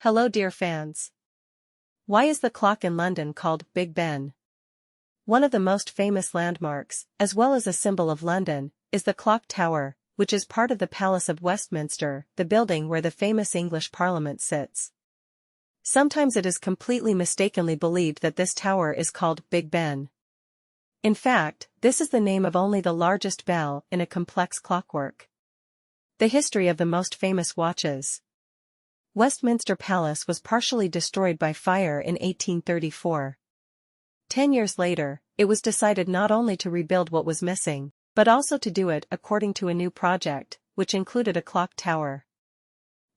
Hello dear fans. Why is the clock in London called Big Ben? One of the most famous landmarks, as well as a symbol of London, is the Clock Tower, which is part of the Palace of Westminster, the building where the famous English Parliament sits. Sometimes it is completely mistakenly believed that this tower is called Big Ben. In fact, this is the name of only the largest bell in a complex clockwork. The history of the most famous watches. Westminster Palace was partially destroyed by fire in 1834. 10 years later, it was decided not only to rebuild what was missing, but also to do it according to a new project, which included a clock tower.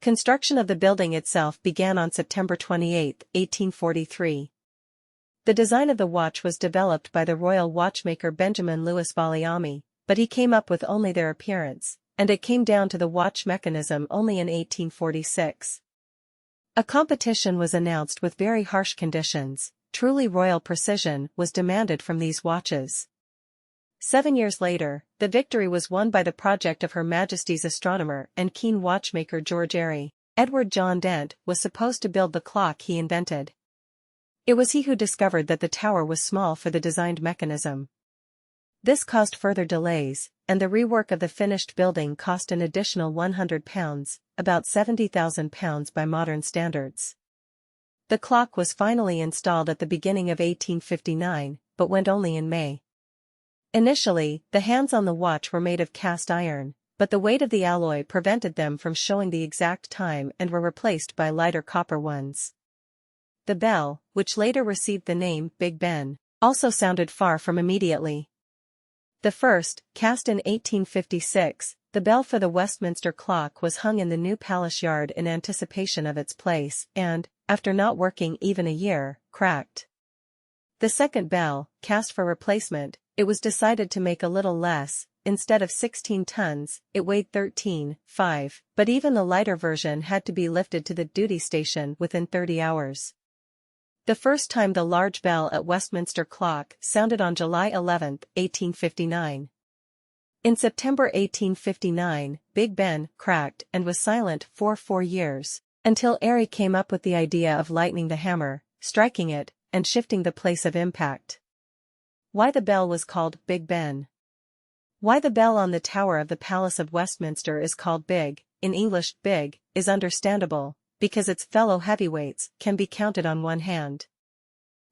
Construction of the building itself began on September 28, 1843. The design of the watch was developed by the royal watchmaker Benjamin Louis Valiami, but he came up with only their appearance, and it came down to the watch mechanism only in 1846. A competition was announced with very harsh conditions. Truly royal precision was demanded from these watches. 7 years later, the victory was won by the project of Her Majesty's astronomer and keen watchmaker George Airy. Edward John Dent was supposed to build the clock he invented. It was he who discovered that the tower was small for the designed mechanism. This caused further delays, and the rework of the finished building cost an additional £100, about £70,000 by modern standards. The clock was finally installed at the beginning of 1859, but went only in May. Initially, the hands on the watch were made of cast iron, but the weight of the alloy prevented them from showing the exact time and were replaced by lighter copper ones. The bell, which later received the name Big Ben, also sounded far from immediately. The first, cast in 1856, the bell for the Westminster clock was hung in the new palace yard in anticipation of its place and, after not working even a year, cracked. The second bell, cast for replacement, it was decided to make a little less. Instead of 16 tons, it weighed 13.5, but even the lighter version had to be lifted to the duty station within 30 hours. The first time the large bell at Westminster clock sounded on July 11, 1859. In September 1859, Big Ben cracked and was silent for 4 years, until Airy came up with the idea of lightening the hammer, striking it, and shifting the place of impact. Why the bell was called Big Ben? Why the bell on the tower of the Palace of Westminster is called Big, in English Big, is understandable, because its fellow heavyweights can be counted on one hand.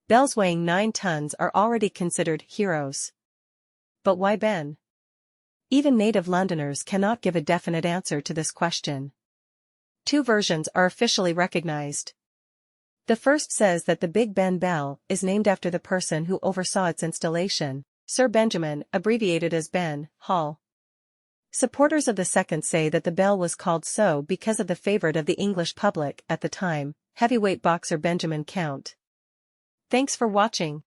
Bells weighing 9 tons are already considered heroes. But why Ben? Even native Londoners cannot give a definite answer to this question. 2 versions are officially recognized. The first says that the Big Ben bell is named after the person who oversaw its installation, Sir Benjamin, abbreviated as Ben, Hall. Supporters of the second say that the bell was called so because of the favorite of the English public at the time, heavyweight boxer Benjamin Count. Thanks for watching.